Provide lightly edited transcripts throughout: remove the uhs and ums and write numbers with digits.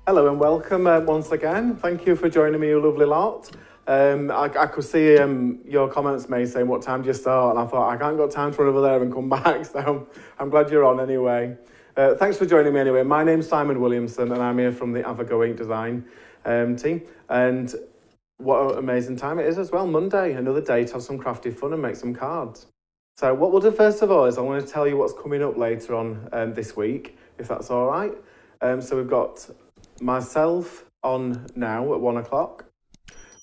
Hello and welcome once again. Thank you for joining me, you lovely lot. I could see your comments, May, saying, what time do you start? And I thought, I can't got time to run over there and come back, so I'm glad you're on anyway. Thanks for joining me anyway. My name's Simon Williamson and I'm here from the Avago Ink Design team. And what an amazing time it is as well. Monday, another day to have some crafty fun and make some cards. So what we'll do first of all is I want to tell you what's coming up later on this week, if that's all right. So we've got myself on now at 1 o'clock.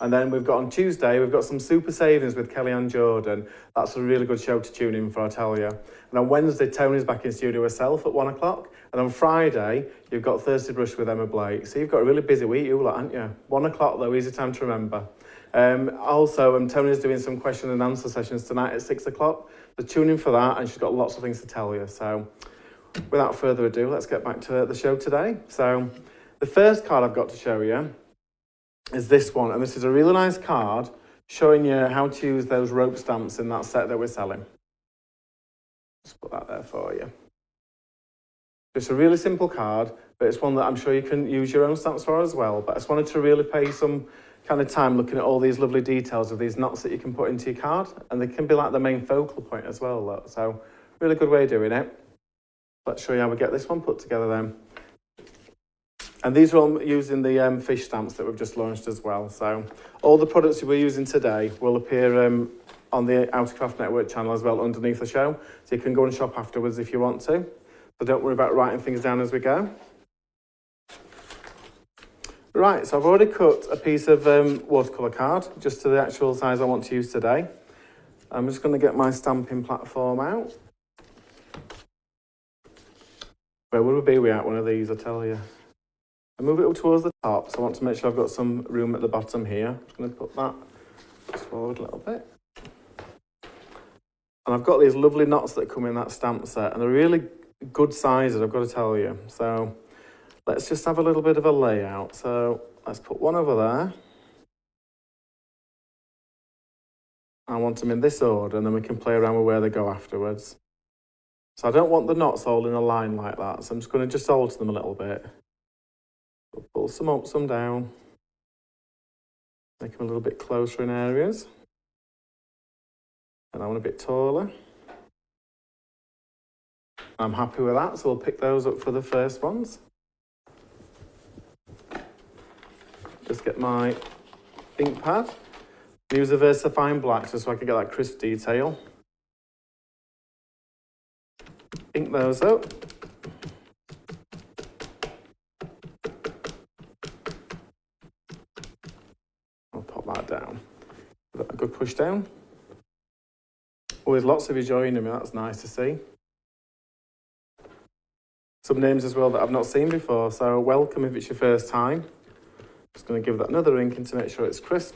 And then we've got on Tuesday, we've got some super savings with Kellyanne Jordan. That's a really good show to tune in for, I tell you. And on Wednesday, Tony's back in studio herself at 1 o'clock. And on Friday, you've got Thirsty Brush with Emma Blake. So you've got a really busy week, you lot, haven't you? 1 o'clock though, easy time to remember. Also, Tony's doing some question and answer sessions tonight at 6 o'clock. So tune in for that, and she's got lots of things to tell you. So without further ado, let's get back to the show today. So the first card I've got to show you is this one, and this is a really nice card showing you how to use those rope stamps in that set that we're selling. Just put that there for you. It's a really simple card, but it's one that I'm sure you can use your own stamps for as well. But I just wanted to really pay some kind of time looking at all these lovely details of these knots that you can put into your card, and they can be like the main focal point as well. Look. So really good way of doing it. Let's show you how we get this one put together then. And these are all using the fish stamps that we've just launched as well. So all the products we're using today will appear on the Outercraft Network channel as well underneath the show. So you can go and shop afterwards if you want to. So don't worry about writing things down as we go. Right, so I've already cut a piece of watercolour card just to the actual size I want to use today. I'm just going to get my stamping platform out. Where would we be without one of these, I tell you? I move it up towards the top, so I want to make sure I've got some room at the bottom here. I'm just going to put that just forward a little bit. And I've got these lovely knots that come in that stamp set, and they're really good sizes, I've got to tell you. So let's just have a little bit of a layout. So let's put one over there. I want them in this order, and then we can play around with where they go afterwards. So I don't want the knots all in a line like that, so I'm just going to just alter them a little bit. Pull some up, some down. Make them a little bit closer in areas. And I want a bit taller. I'm happy with that, so we'll pick those up for the first ones. Just get my ink pad. Use a VersaFine black just so I can get that crisp detail. Ink those up. That down. A good push down. Always lots of you joining me, that's nice to see. Some names as well that I've not seen before, so welcome if it's your first time. Just going to give that another inking to make sure it's crisp.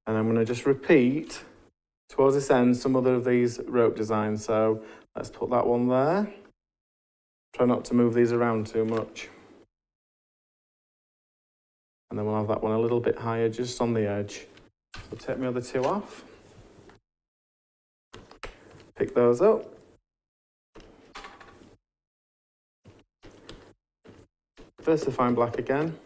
And I'm going to just repeat towards this end some other of these rope designs. So let's put that one there. Try not to move these around too much. And then we'll have that one a little bit higher just on the edge. So take my other two off. Pick those up. VersaFine black again.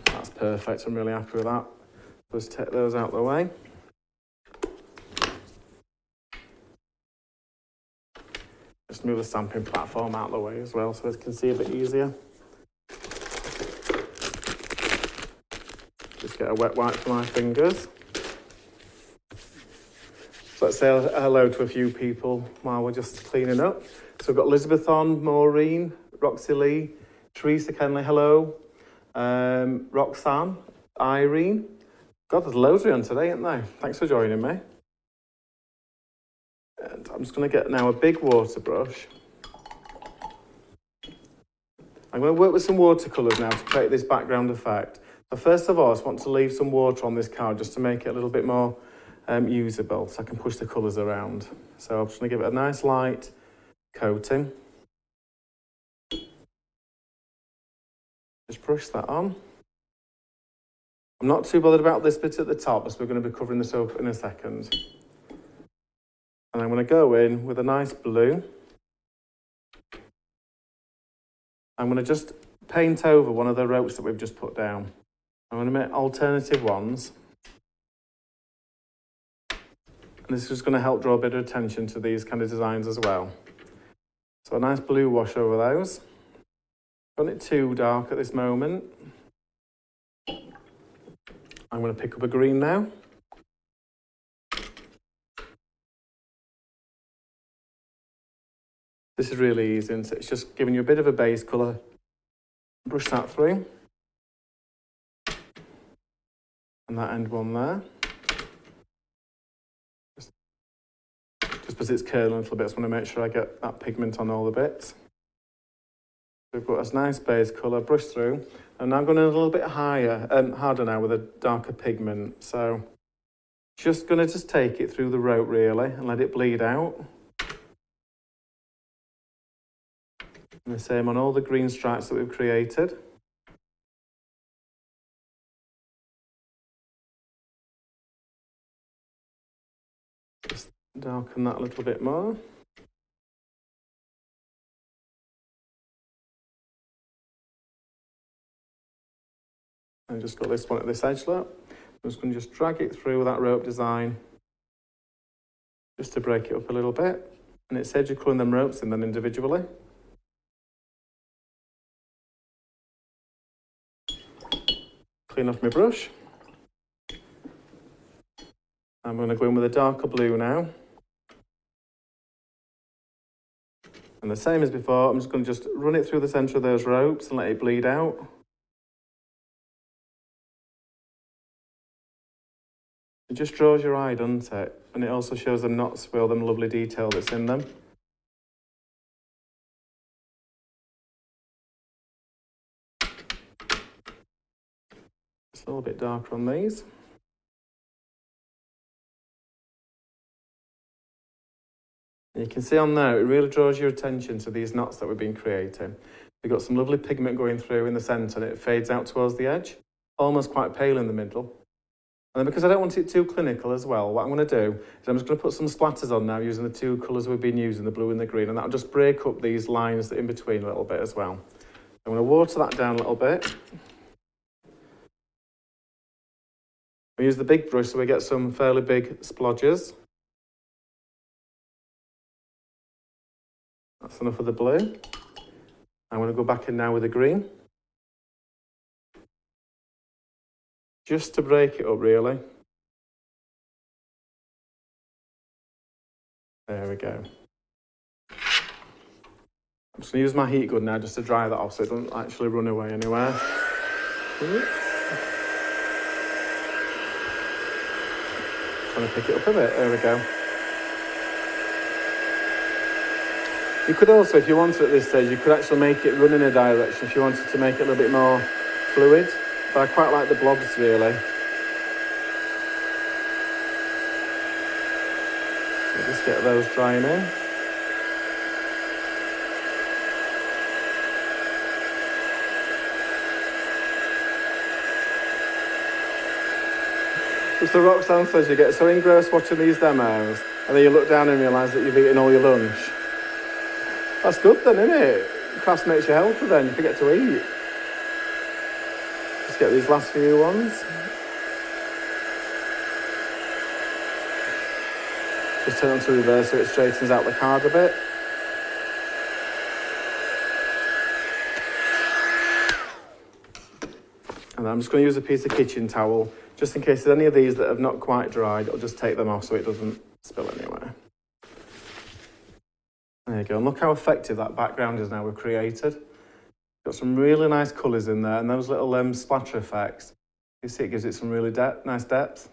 That's perfect, I'm really happy with that. Just take those out of the way. Just move the stamping platform out of the way as well so it can see a bit easier. Just get a wet wipe for my fingers. So let's say hello to a few people while we're just cleaning up. So we've got Elizabeth on, Maureen, Roxy Lee, Teresa Kenley, hello, Roxanne, Irene. God, there's loads on today, isn't there? Thanks for joining me. And I'm just going to get now a big water brush. I'm going to work with some watercolours now to create this background effect. So first of all, I just want to leave some water on this card just to make it a little bit more usable so I can push the colours around. So I'm just going to give it a nice light coating. Just brush that on. I'm not too bothered about this bit at the top, as we're going to be covering this up in a second. And I'm going to go in with a nice blue. I'm going to just paint over one of the ropes that we've just put down. I'm going to make alternative ones. And this is just going to help draw a bit of attention to these kind of designs as well. So a nice blue wash over those. Got it too dark at this moment. I'm going to pick up a green now. This is really easy, and it's just giving you a bit of a base colour. Brush that through. And that end one there. Just because it's curling a little bit, I just want to make sure I get that pigment on all the bits. We've got this nice base colour, brush through. And now I'm going a little bit harder now with a darker pigment. So just going to take it through the rope really and let it bleed out. And the same on all the green stripes that we've created. Just darken that a little bit more. And just got this one at this edge look. I'm just going to just drag it through that rope design just to break it up a little bit. And it saves you colouring them ropes in then individually. Clean off my brush. I'm going to go in with a darker blue now. And the same as before, I'm just going to just run it through the centre of those ropes and let it bleed out. It just draws your eye, doesn't it? And it also shows them knots with all them lovely detail that's in them. Just a little bit darker on these. And you can see on there, it really draws your attention to these knots that we've been creating. We've got some lovely pigment going through in the centre and it fades out towards the edge, almost quite pale in the middle. And then because I don't want it too clinical as well, what I'm going to do is I'm just going to put some splatters on now using the two colours we've been using, the blue and the green, and that'll just break up these lines in between a little bit as well. I'm going to water that down a little bit. We use the big brush so we get some fairly big splodges. That's enough of the blue. I'm going to go back in now with the green. Just to break it up, really. There we go. I'm just going to use my heat gun now just to dry that off so it doesn't actually run away anywhere. Trying to pick it up a bit. There we go. You could also, if you wanted at this stage, you could actually make it run in a direction if you wanted to make it a little bit more fluid. But I quite like the blobs, really. So just get those drying in. Just the Roxanne says you get so engrossed watching these demos, and then you look down and realise that you've eaten all your lunch. That's good then, isn't it? Crafts makes you healthy then, you forget to eat. Just get these last few ones. Just turn it on to reverse so it straightens out the card a bit. And I'm just going to use a piece of kitchen towel, just in case there's any of these that have not quite dried, I'll just take them off so it doesn't spill anywhere. There you go, and look how effective that background is now we've created. Got some really nice colours in there, and those little splatter effects. You see it gives it some really nice depth.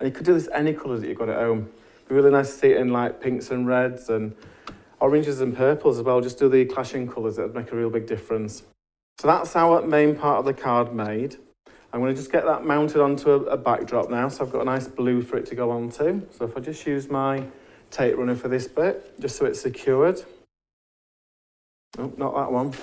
And you could do this any colours that you've got at home. It'd be really nice to see it in like pinks and reds and oranges and purples as well. Just do the clashing colours, that would make a real big difference. So that's our main part of the card made. I'm going to just get that mounted onto a backdrop now, so I've got a nice blue for it to go onto. So if I just use my tape runner for this bit, just so it's secured. Oh, not that one.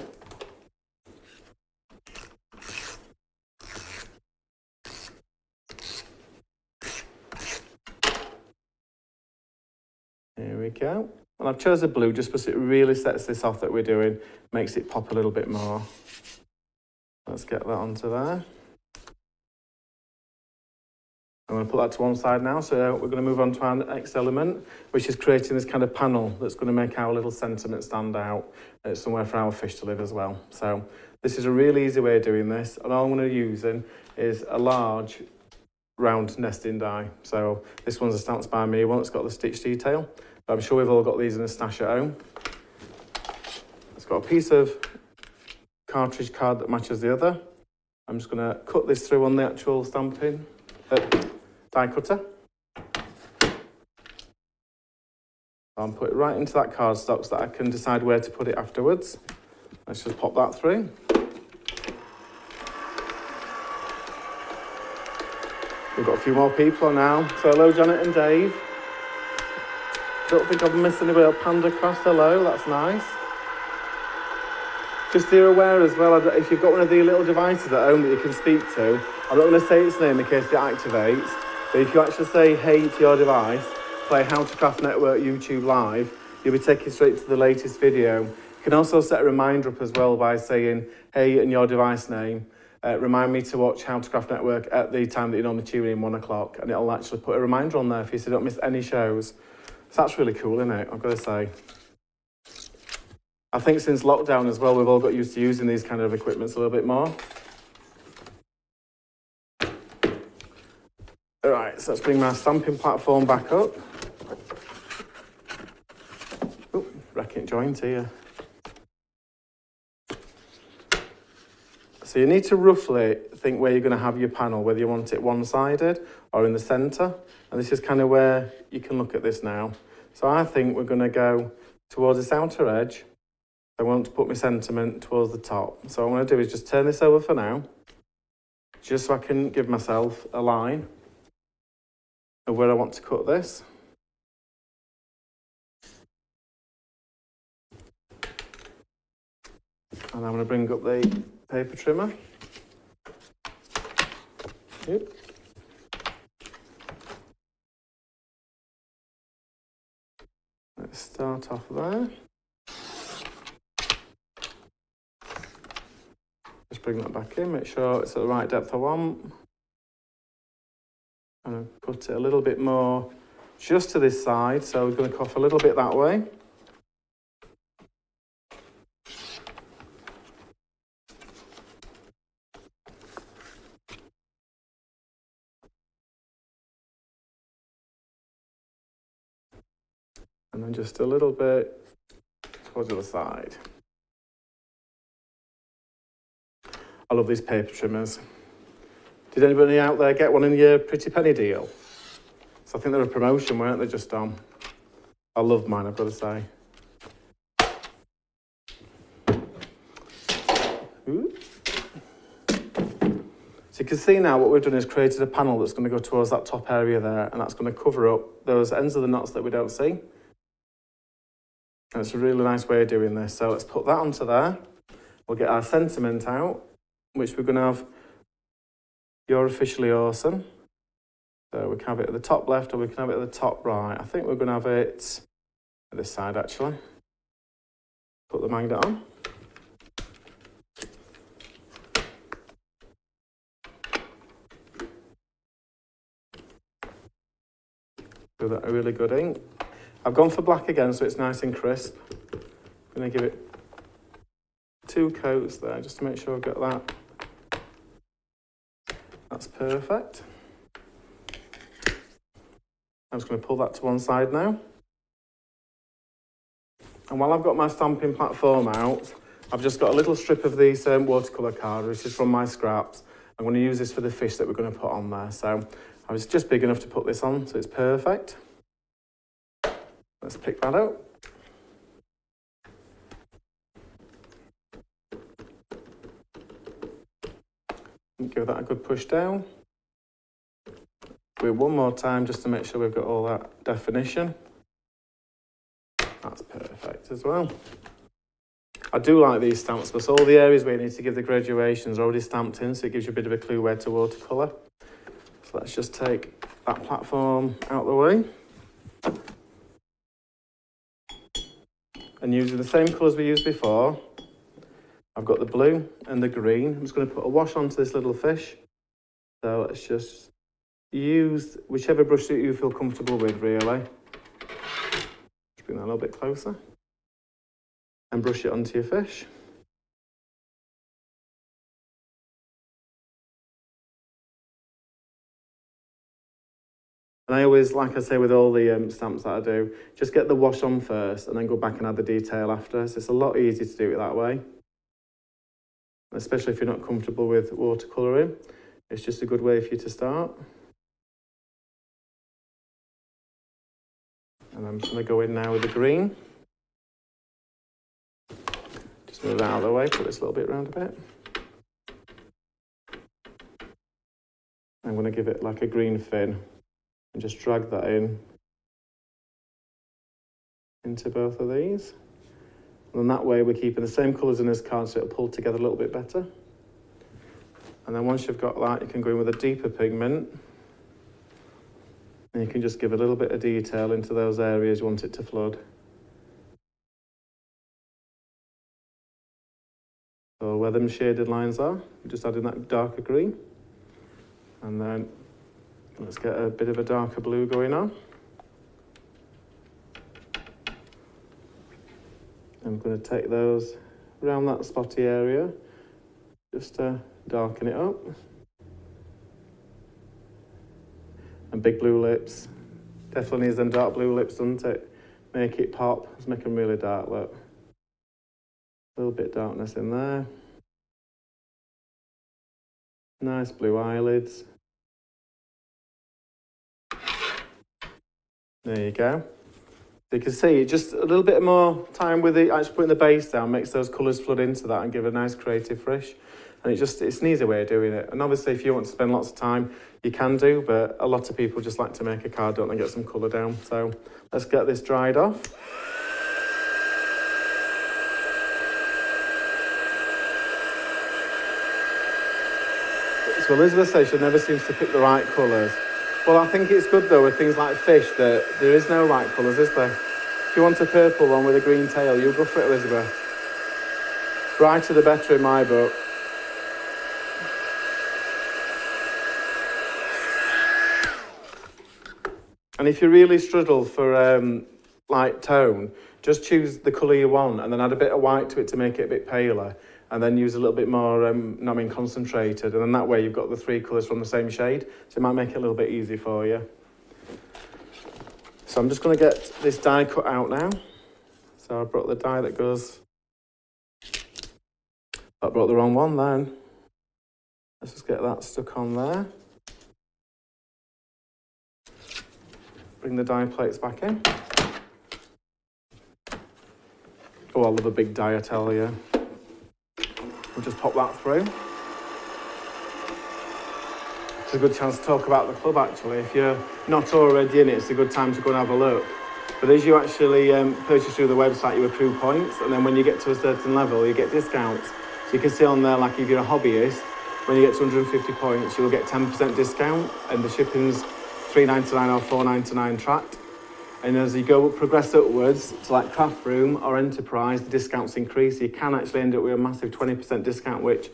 Here take it out. And I've chosen blue just because it really sets this off that we're doing, makes it pop a little bit more. Let's get that onto there. I'm going to put that to one side now, so we're going to move on to our next element, which is creating this kind of panel that's going to make our little sentiment stand out. It's somewhere for our fish to live as well. So this is a really easy way of doing this, and all I'm going to be using is a large round nesting die. So this one's a Stamps by Me one, it's got the stitch detail, but I'm sure we've all got these in a stash at home. It's got a piece of cartridge card that matches the other. I'm just going to cut this through on the actual stamping die cutter. I'll put it right into that cardstock so that I can decide where to put it afterwards. Let's just pop that through. We've got a few more people now. So hello Janet and Dave. Don't think I've missed anybody else. Panda Cross, hello, that's nice. Just so you're aware as well, if you've got one of the little devices at home that you can speak to, I'm not going to say its name in case it activates, but if you actually say hey to your device, play How to Craft Network YouTube Live, you'll be taken straight to the latest video. You can also set a reminder up as well by saying hey and your device name. Remind me to watch How to Craft Network at the time that you normally tune in, 1 o'clock, and it'll actually put a reminder on there for you so you don't miss any shows. So that's really cool, isn't it? I've got to say. I think since lockdown as well, we've all got used to using these kind of equipments a little bit more. All right, so let's bring my stamping platform back up. Oh, wrecking joint here. So you need to roughly think where you're going to have your panel, whether you want it one-sided or in the centre. And this is kind of where you can look at this now. So I think we're going to go towards this outer edge. I want to put my sentiment towards the top. So what I'm going to do is just turn this over for now, just so I can give myself a line of where I want to cut this. And I'm going to bring up the paper trimmer. Yep. Let's start off there. Just bring that back in, make sure it's at the right depth I want. And put it a little bit more just to this side, so we're going to cough a little bit that way. And then just a little bit towards the other side. I love these paper trimmers. Did anybody out there get one in your Pretty Penny deal? So I think they're a promotion, weren't they, just on? I love mine, I've got to say. Ooh. So you can see now what we've done is created a panel that's going to go towards that top area there, and that's going to cover up those ends of the knots that we don't see. And it's a really nice way of doing this. So let's put that onto there. We'll get our sentiment out, which we're going to have You're Officially Awesome. So we can have it at the top left or we can have it at the top right. I think we're going to have it at this side actually. Put the magnet on. Give that a really good ink. I've gone for black again so it's nice and crisp. I'm going to give it 2 coats there just to make sure I've got that. That's perfect. I'm just going to pull that to one side now. And while I've got my stamping platform out, I've just got a little strip of these watercolour card, which is from my scraps. I'm going to use this for the fish that we're going to put on there. So I was just big enough to put this on, so it's perfect. Let's pick that out. Give that a good push down. Do it one more time just to make sure we've got all that definition. That's perfect as well. I do like these stamps because all the areas where you need to give the graduations are already stamped in, so it gives you a bit of a clue where to watercolour. So let's just take that platform out of the way. And using the same colours we used before, I've got the blue and the green. I'm just going to put a wash onto this little fish. So let's just use whichever brush that you feel comfortable with, really. Just bring that a little bit closer. And brush it onto your fish. And I always, like I say with all the stamps that I do, just get the wash on first and then go back and add the detail after. So it's a lot easier to do it that way. Especially if you're not comfortable with watercolouring. It's just a good way for you to start. And I'm just going to go in now with the green. Just move that out of the way, put this a little bit around a bit. I'm going to give it like a green fin and just drag that in into both of these. And then that way we're keeping the same colours in this card so it'll pull together a little bit better. And then once you've got that, you can go in with a deeper pigment. And you can just give a little bit of detail into those areas you want it to flood. So where them shaded lines are, you're just adding that darker green. And then let's get a bit of a darker blue going on. I'm going to take those around that spotty area, just to darken it up. And big blue lips. Definitely needs them dark blue lips, doesn't it? Make it pop. Let's make them really dark, look. A little bit of darkness in there. Nice blue eyelids. There you go. So you can see just a little bit more time with it, actually putting the base down makes those colours flood into that and give a nice creative finish. And it's an easy way of doing it. And obviously if you want to spend lots of time, you can do, but a lot of people just like to make a card, don't they, get some colour down. So let's get this dried off. So Elizabeth says she never seems to pick the right colours. Well, I think it's good though with things like fish that there is no right colours, is there? If you want a purple one with a green tail, you'll go for it, Elizabeth. Brighter the better in my book. And if you really struggle for light tone, just choose the colour you want and then add a bit of white to it to make it a bit paler. And then use a little bit more, concentrated. And then that way you've got the three colours from the same shade. So it might make it a little bit easy for you. So I'm just going to get this die cut out now. So I brought the die that goes... I brought the wrong one then. Let's just get that stuck on there. Bring the die plates back in. Oh, I love a big die, I tell you. We'll just pop that through. It's a good chance to talk about the club, actually. If you're not already in it, it's a good time to go and have a look. But as you actually purchase through the website, you accrue points, and then when you get to a certain level, you get discounts. So you can see on there, like if you're a hobbyist, when you get to 150 points, you'll get 10% discount, and the shipping's $3.99 or $4.99 tracked. And as you progress upwards to like craft room or enterprise, the discounts increase. You can actually end up with a massive 20% discount, which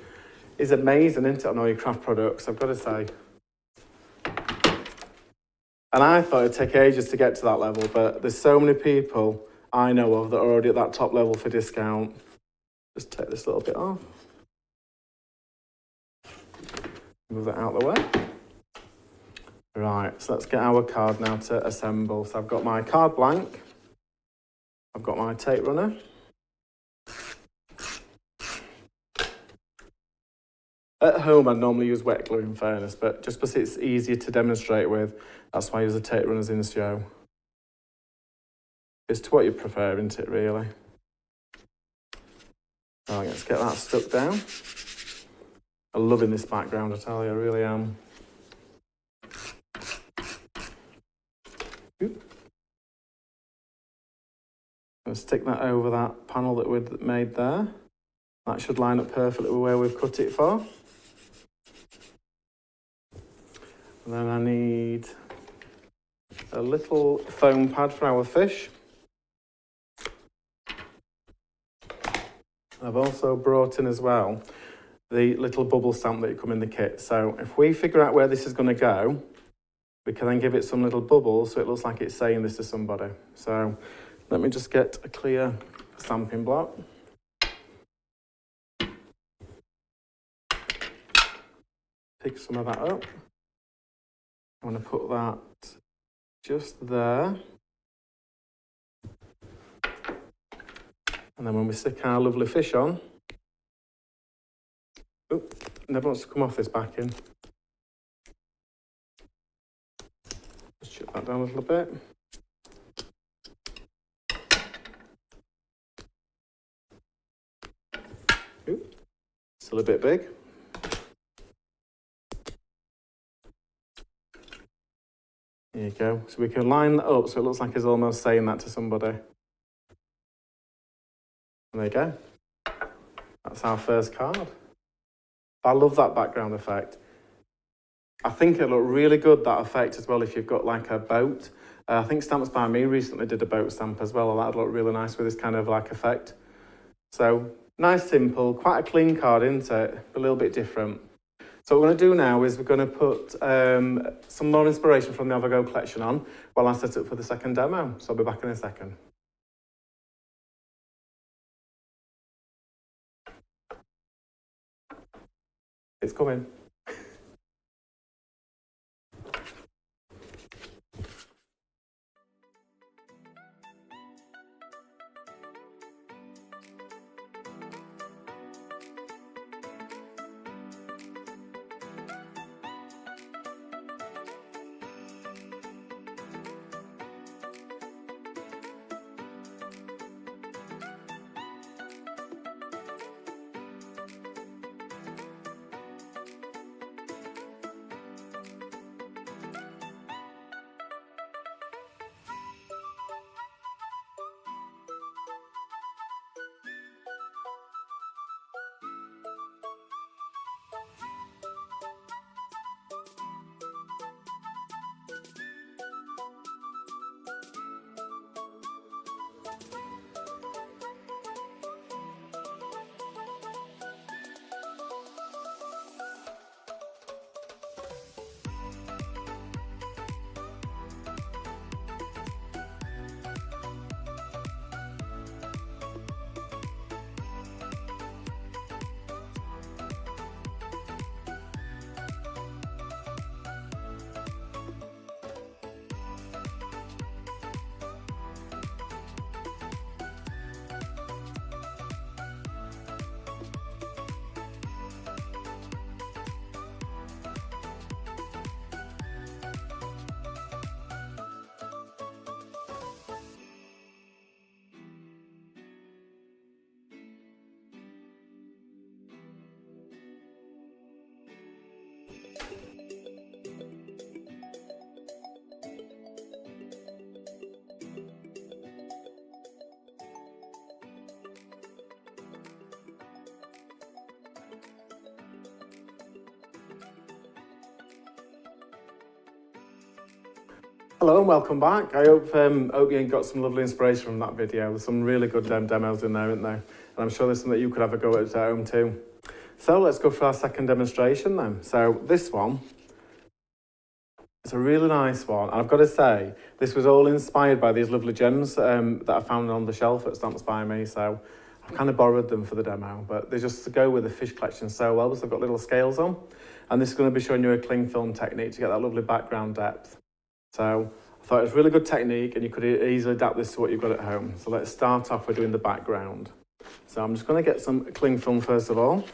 is amazing, isn't it, on all your craft products, I've got to say. And I thought it'd take ages to get to that level, but there's so many people I know of that are already at that top level for discount. Just take this little bit off. Move that out of the way. Right, so let's get our card now to assemble. So I've got my card blank. I've got my tape runner. At home, I'd normally use wet glue, in fairness, but just because it's easier to demonstrate with, that's why I use the tape runners in the show. It's to what you prefer, isn't it, really? Right, let's get that stuck down. I'm loving this background, I tell you, I really am. I'll stick that over that panel that we'd made there. That should line up perfectly with where we've cut it for. And then I need a little foam pad for our fish. I've also brought in as well the little bubble stamp that come in the kit. So if we figure out where this is going to go, we can then give it some little bubbles so it looks like it's saying this to somebody. So let me just get a clear stamping block. Pick some of that up. I want to put that just there. And then when we stick our lovely fish on, oh, never wants to come off this backing. Just chip that down a little bit. Ooh, still a bit big. There you go. So we can line that up so it looks like it's almost saying that to somebody. There you go. That's our first card. I love that background effect. I think it'll look really good, that effect, as well, if you've got like a boat. I think Stamps by Me recently did a boat stamp as well, and that'd look really nice with this kind of like effect. So, nice, simple, quite a clean card, isn't it? A little bit different. So what we're going to do now is we're going to put some more inspiration from the Avogo collection on while I set up for the second demo. So I'll be back in a second. It's coming. Hello and welcome back. I hope you got some lovely inspiration from that video. There's some really good demos in there, isn't there? And I'm sure there's some that you could have a go at home too. So let's go for our second demonstration then. So this one, it's a really nice one. I've got to say, this was all inspired by these lovely gems that I found on the shelf at Stamps by Me. So I've kind of borrowed them for the demo, but they just go with the fish collection so well. So I've got little scales on. And this is going to be showing you a cling film technique to get that lovely background depth. So I thought it was a really good technique and you could easily adapt this to what you've got at home. So let's start off with doing the background. So I'm just going to get some cling film first of all.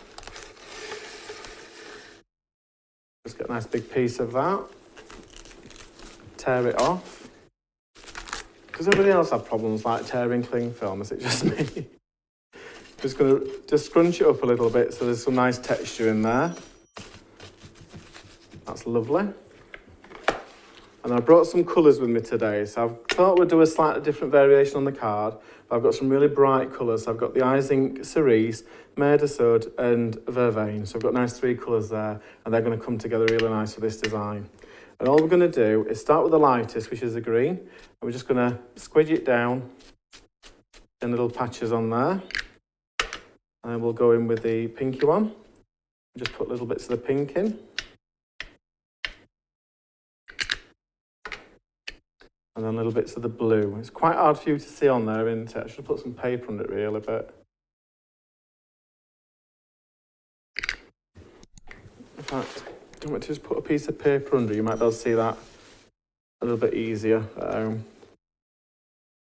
Just get a nice big piece of that. Tear it off. Does everybody else have problems like tearing cling film? Is it just me? Just going to scrunch it up a little bit so there's some nice texture in there. That's lovely. And I brought some colours with me today, so I thought we'd do a slightly different variation on the card, but I've got some really bright colours. So I've got the Eyes Ink Cerise, Mer de Sud and Vervain. So I've got nice three colours there, and they're going to come together really nice for this design. And all we're going to do is start with the lightest, which is the green, and we're just going to squidge it down in little patches on there. And then we'll go in with the pinky one. Just put little bits of the pink in. And then little bits of the blue. It's quite hard for you to see on there, isn't it? I should put some paper on it really, but... In fact, do you want me to just put a piece of paper under? You might be able to see that a little bit easier.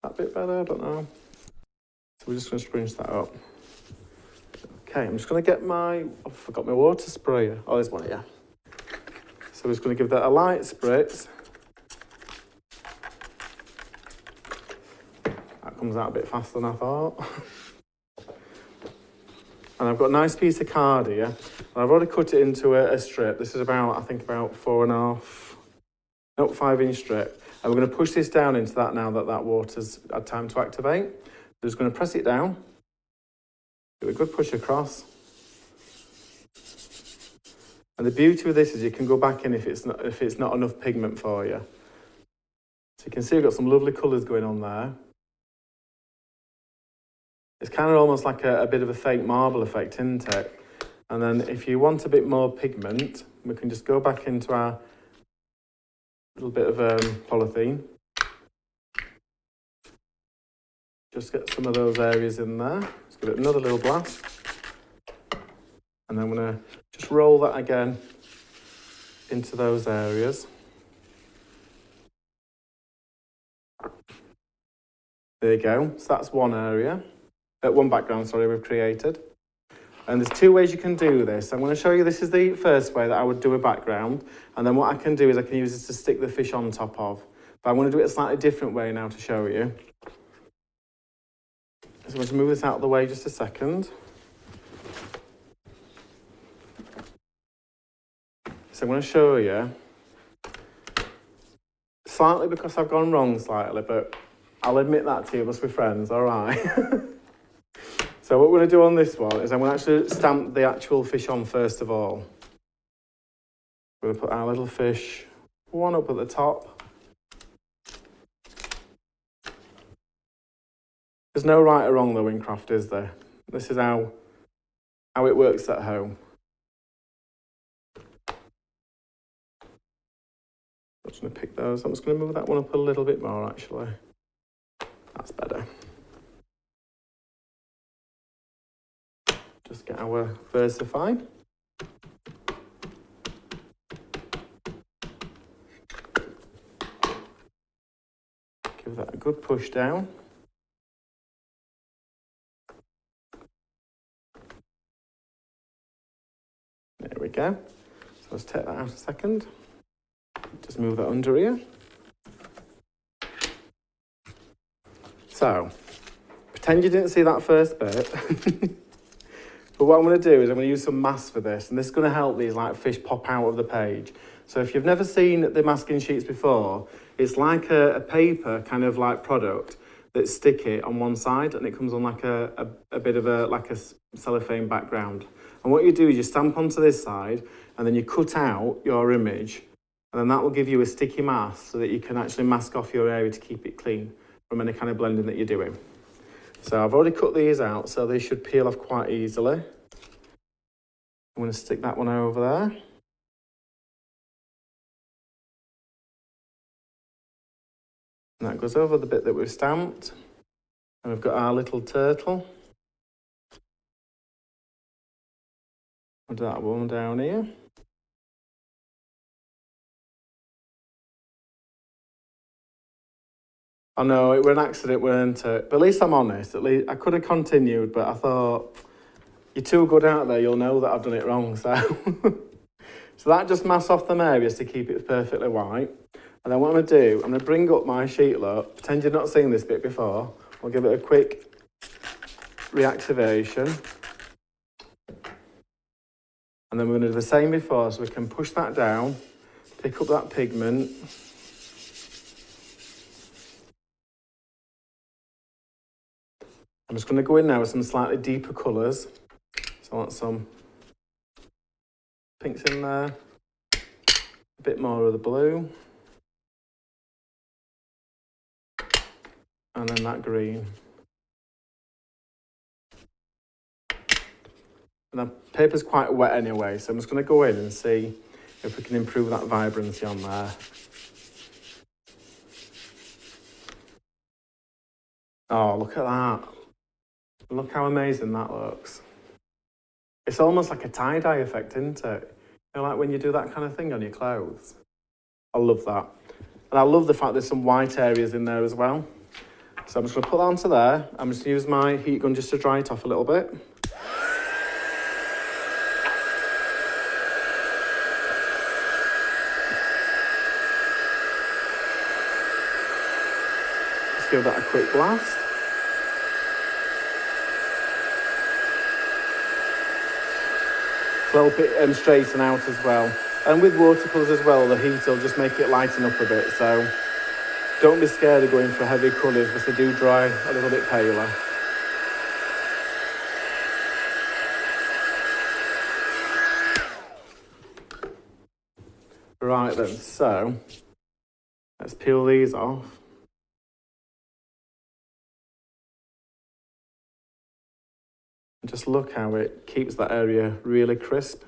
That bit better, I don't know. So we're just going to spruce that up. Okay, I'm just going to get I forgot my water sprayer. Oh, there's one here. So we're just going to give that a light spritz. That comes out a bit faster than I thought. And I've got a nice piece of card here. And I've already cut it into a strip. This is about, I think, about 5-inch strip. And we're going to push this down into that now that water's had time to activate. We're just going to press it down. Give it a good push across. And the beauty with this is you can go back in if it's not enough pigment for you. So you can see we've got some lovely colours going on there. It's kind of almost like a bit of a fake marble effect, isn't it? And then if you want a bit more pigment, we can just go back into our little bit of polythene. Just get some of those areas in there. Let's give it another little blast. And then I'm going to just roll that again into those areas. There you go. So that's one area. One background, sorry, we've created. And there's two ways you can do this. I'm going to show you, this is the first way that I would do a background. And then what I can do is I can use this to stick the fish on top of. But I'm going to do it a slightly different way now to show you. So I'm going to move this out of the way just a second. So I'm going to show you, slightly because I've gone wrong slightly, but I'll admit that to you, must be friends, all right? So what we're going to do on this one is I'm going to actually stamp the actual fish on first of all. We're going to put our little fish, one up at the top. There's no right or wrong though in craft, is there? This is how it works at home. I'm just going to pick those. I'm just going to move that one up a little bit more actually. That's better. Just get our versify. Give that a good push down. There we go. So let's take that out a second. Just move that under here. So, pretend you didn't see that first bit. But what I'm going to do is I'm going to use some mask for this, and this is going to help these like fish pop out of the page. So if you've never seen the masking sheets before, it's like a paper kind of like product that's sticky on one side, and it comes on like a bit of a cellophane background. And what you do is you stamp onto this side, and then you cut out your image, and then that will give you a sticky mask so that you can actually mask off your area to keep it clean from any kind of blending that you're doing. So I've already cut these out, so they should peel off quite easily. I'm going to stick that one over there. And that goes over the bit that we've stamped. And we've got our little turtle. I'll do that one down here. I know, it was an accident, weren't it? But at least I'm honest. At least I could have continued, but I thought, you're too good out there, you'll know that I've done it wrong. So, so that just masks off them areas to keep it perfectly white. And then what I'm going to do, I'm going to bring up my sheet look. Pretend you've not seen this bit before. I'll give it a quick reactivation. And then we're going to do the same before, so we can push that down, pick up that pigment. I'm just going to go in now with some slightly deeper colours. So I want some pinks in there, a bit more of the blue, and then that green. And the paper's quite wet anyway, so I'm just going to go in and see if we can improve that vibrancy on there. Oh, look at that. Look how amazing that looks. It's almost like a tie-dye effect, isn't it? You know, like when you do that kind of thing on your clothes. I love that. And I love the fact there's some white areas in there as well. So I'm just going to put that onto there. I'm just going to use my heat gun just to dry it off a little bit. Just give that a quick blast. Help it straighten out as well. And with watercolours as well, the heat will just make it lighten up a bit. So don't be scared of going for heavy colours because they do dry a little bit paler. Right then, so let's peel these off. And just look how it keeps that area really crisp.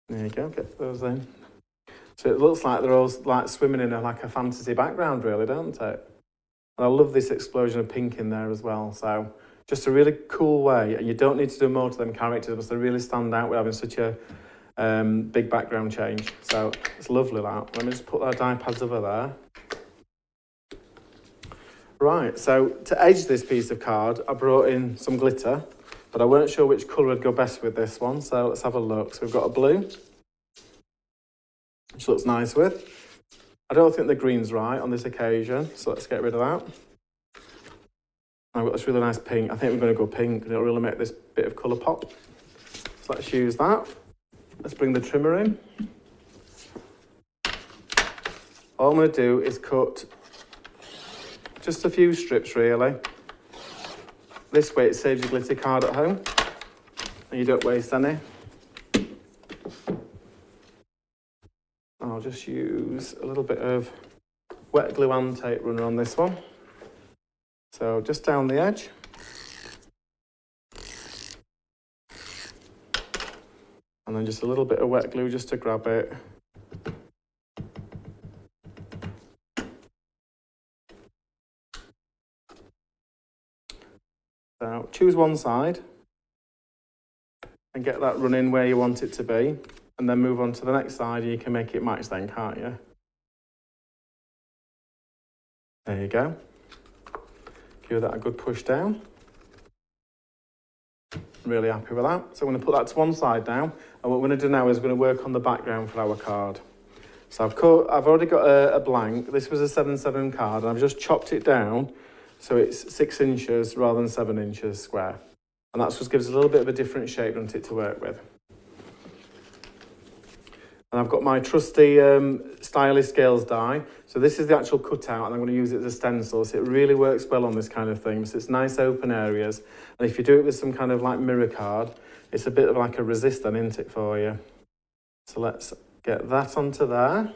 There you go, get those in. So it looks like they're all like swimming in like a fantasy background really, don't it? And I love this explosion of pink in there as well. So just a really cool way, and you don't need to do more to them characters because they really stand out with having such a big background change. So it's lovely that. Let me just put our die pads over there. Right, so to edge this piece of card, I brought in some glitter, but I weren't sure which colour would go best with this one, so let's have a look. So we've got a blue, which looks nice with. I don't think the green's right on this occasion, so let's get rid of that. I've got this really nice pink. I think we're going to go pink, and it'll really make this bit of colour pop. So let's use that. Let's bring the trimmer in. All I'm going to do is cut just a few strips, really. This way it saves your glitter card at home, and you don't waste any. I'll just use a little bit of wet glue and tape runner on this one. So just down the edge. And then just a little bit of wet glue just to grab it. So choose one side and get that running where you want it to be, and then move on to the next side and you can make it match then, can't you? There you go. Give that a good push down. Really happy with that. So I'm going to put that to one side now, and what we're going to do now is we're going to work on the background for our card. So I've already got a blank. This was a 7/7 card, and I've just chopped it down so it's 6 inches rather than 7 inches square. And that just gives a little bit of a different shape, doesn't it, to work with. And I've got my trusty stylish scales die. So this is the actual cutout, and I'm going to use it as a stencil. So it really works well on this kind of thing. So it's nice open areas. And if you do it with some kind of like mirror card, it's a bit of like a resist then, isn't it, for you? So let's get that onto there.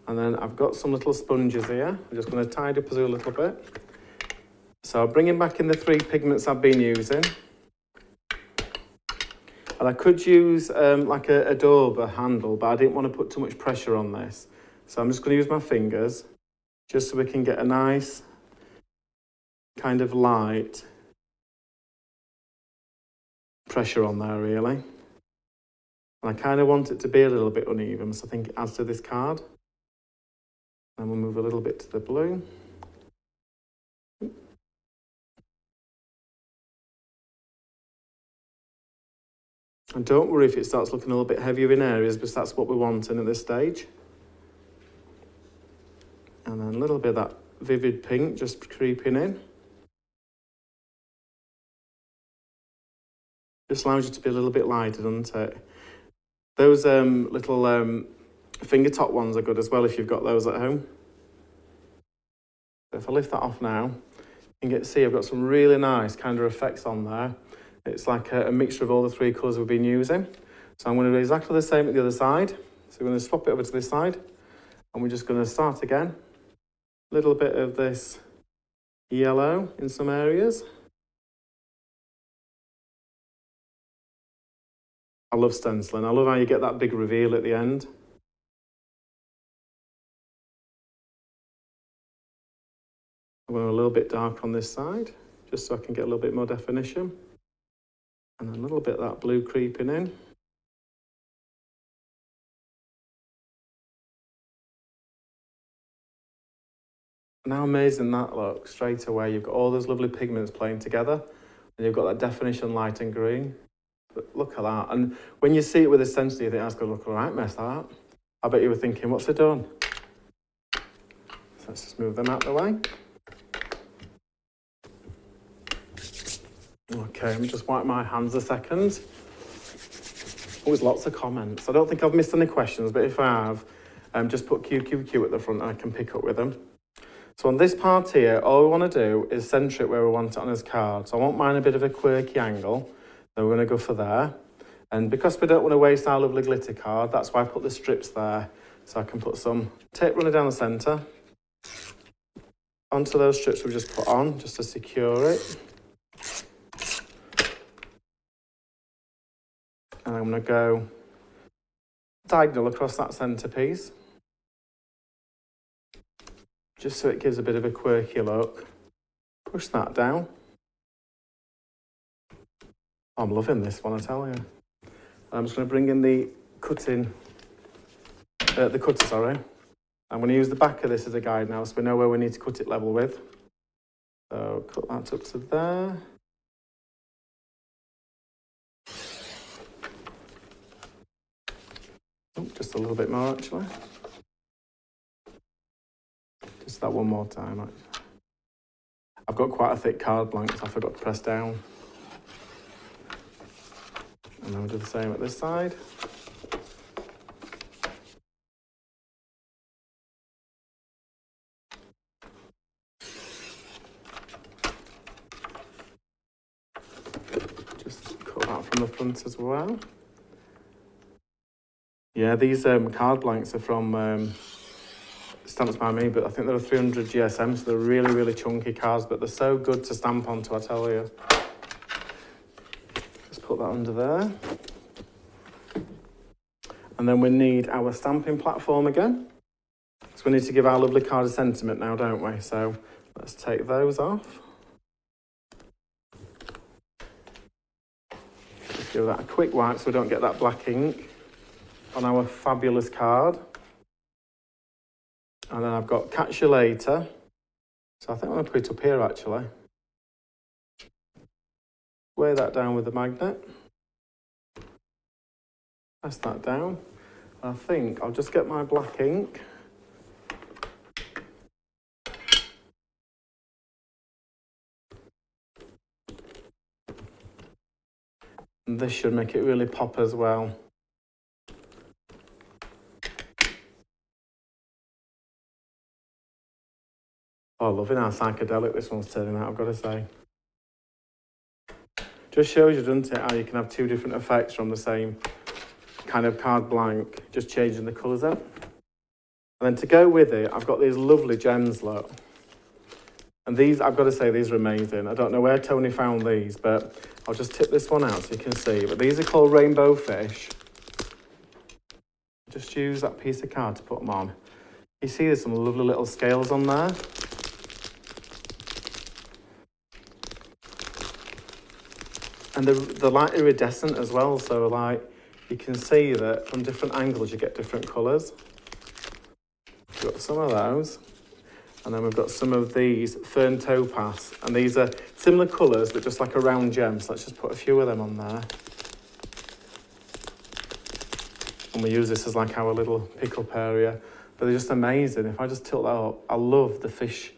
And then I've got some little sponges here. I'm just going to tidy up a little bit. So I'll bring in back in the 3 pigments I've been using. And I could use like a dauber handle, but I didn't want to put too much pressure on this. So I'm just going to use my fingers, just so we can get a nice kind of light pressure on there, really. And I kind of want it to be a little bit uneven, so I think it adds to this card. And we'll move a little bit to the blue. And don't worry if it starts looking a little bit heavier in areas, because that's what we're wanting at this stage. And then a little bit of that vivid pink just creeping in. Just allows you to be a little bit lighter, doesn't it? Those little finger top ones are good as well if you've got those at home. So if I lift that off now, you can see I've got some really nice kind of effects on there. It's like a mixture of all the 3 colours we've been using. So I'm going to do exactly the same at the other side. So we're going to swap it over to this side, and we're just going to start again. Little bit of this yellow in some areas. I love stenciling. I love how you get that big reveal at the end. I'm going a little bit dark on this side, just so I can get a little bit more definition. And a little bit of that blue creeping in. And how amazing that looks straight away. You've got all those lovely pigments playing together, and you've got that definition light and green. But look at that. And when you see it with a stencil, you think that's going to look all right, mess that. I bet you were thinking, what's it done? So let's just move them out of the way. Okay, let me just wipe my hands a second. Always lots of comments. I don't think I've missed any questions, but if I have, just put QQQ at the front and I can pick up with them. So on this part here, all we want to do is centre it where we want it on his card. So I want mine a bit of a quirky angle. So we're going to go for there. And because we don't want to waste our lovely glitter card, that's why I put the strips there. So I can put some tape runner down the centre. Onto those strips we've just put on, just to secure it. And I'm going to go diagonal across that centrepiece, just so it gives a bit of a quirky look. Push that down. I'm loving this one, I tell you. I'm just going to bring in the cutter, sorry. I'm going to use the back of this as a guide now, so we know where we need to cut it level with. So cut that up to there. Oh, just a little bit more, actually. Just that one more time, actually. I've got quite a thick card blank, so I forgot to press down. And then we'll do the same at this side. Just cut that from the front as well. Yeah, these card blanks are from Stamps by Me, but I think they're 300 GSM, so they're really, really chunky cards, but they're so good to stamp onto, I tell you. Just put that under there. And then we need our stamping platform again. So we need to give our lovely card a sentiment now, don't we? So let's take those off. Just give that a quick wipe so we don't get that black ink on our fabulous card. And then I've got Catch You Later. So I think I'm going to put it up here, actually. Weigh that down with the magnet. Press that down. And I think I'll just get my black ink. And this should make it really pop as well. Oh, loving how psychedelic this one's turning out, I've got to say. Just shows you, doesn't it, how you can have two different effects from the same kind of card blank, just changing the colours up. And then to go with it, I've got these lovely gems, look. And these, I've got to say, these are amazing. I don't know where Tony found these, but I'll just tip this one out so you can see. But these are called Rainbow Fish. Just use that piece of card to put them on. You see there's some lovely little scales on there. And they're like iridescent as well, so like you can see that from different angles you get different colours. We've got some of those, and then we've got some of these Fern Topaz, and these are similar colours but just like a round gem, so let's just put a few of them on there. And we use this as like our little pick-up area, but they're just amazing. If I just tilt that up, I love the fish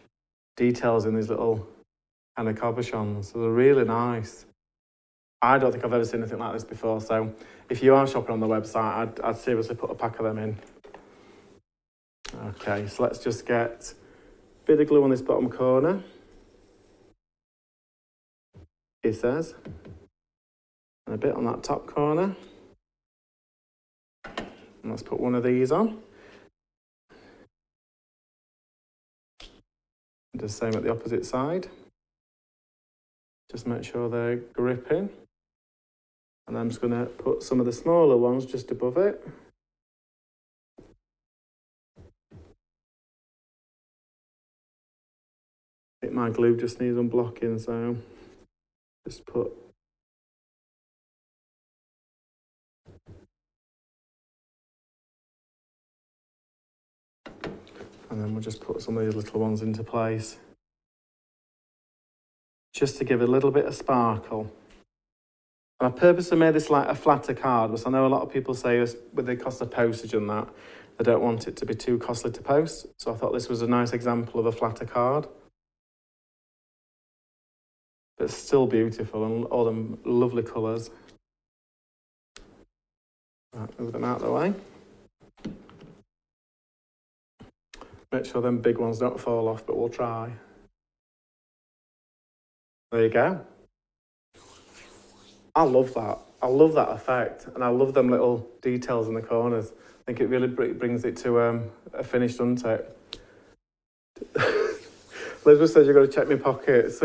details in these little kind of cabochons, so they're really nice. I don't think I've ever seen anything like this before, so if you are shopping on the website, I'd seriously put a pack of them in. Okay, so let's just get a bit of glue on this bottom corner. It says. And a bit on that top corner. And let's put one of these on. the same at the opposite side. Just make sure they're gripping. And I'm just going to put some of the smaller ones just above it. I think my glue just needs unblocking, so just put and then we'll just put some of these little ones into place. Just to give a little bit of sparkle. And I purposely made this like a flatter card, because I know a lot of people say with the cost of postage and that, they don't want it to be too costly to post. So I thought this was a nice example of a flatter card. But it's still beautiful and all them lovely colours. Right, move them out of the way. Make sure them big ones don't fall off, but we'll try. There you go. I love that. I love that effect, and I love them little details in the corners. I think it really brings it to a finish, doesn't it? Elizabeth says you've got to check my pockets.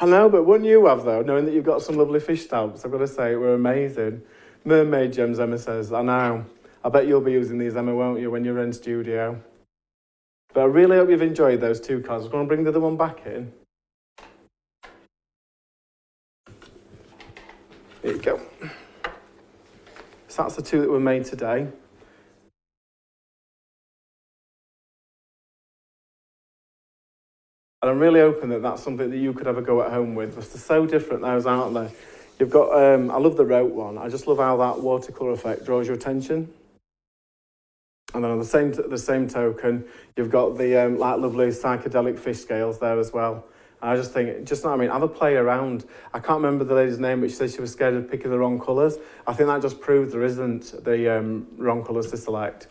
I know, but wouldn't you have, though, knowing that you've got some lovely fish stamps? I've got to say, we're amazing. Mermaid gems, Emma says. I know. I bet you'll be using these, Emma, won't you, when you're in studio? But I really hope you've enjoyed those two cards. I'm going to bring the other one back in. There you go. So that's the two that were made today. And I'm really hoping that that's something that you could have a go at home with, because they're so different, those, aren't they? You've got, I love the rote one. I just love how that watercolour effect draws your attention. And then on the same token, you've got the like lovely psychedelic fish scales there as well. And I just think, just know what I mean, have a play around. I can't remember the lady's name, but she said she was scared of picking the wrong colours. I think that just proves there isn't the wrong colours to select.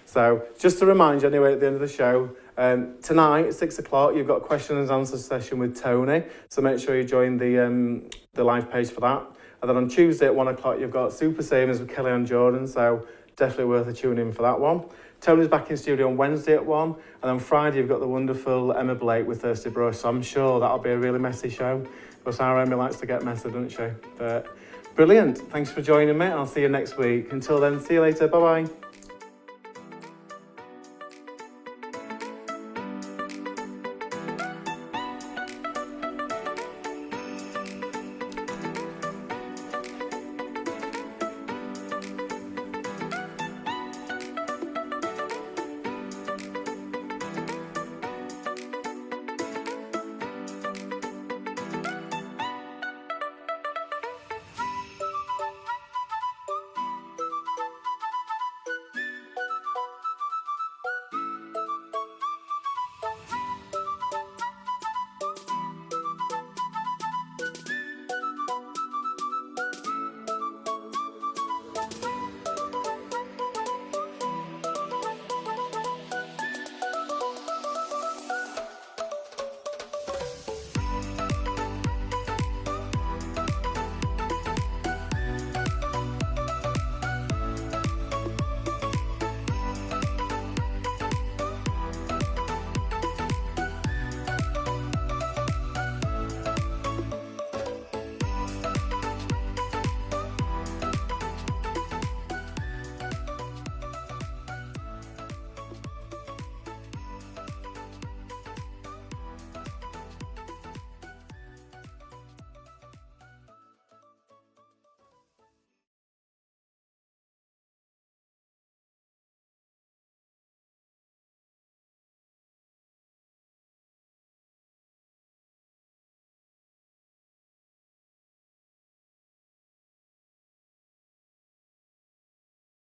So just to remind you anyway at the end of the show, tonight at 6 o'clock, you've got a question and answer session with Tony. So make sure you join the live page for that. And then on Tuesday at 1 o'clock, you've got Super Savings with Kelly and Jordan. So definitely worth a tune in for that one. Tony's back in studio on Wednesday at 1. And then Friday, you've got the wonderful Emma Blake with Thirsty Brush. So I'm sure that'll be a really messy show. Because our Emma likes to get messy, doesn't she? But brilliant. Thanks for joining me. And I'll see you next week. Until then, see you later. Bye-bye.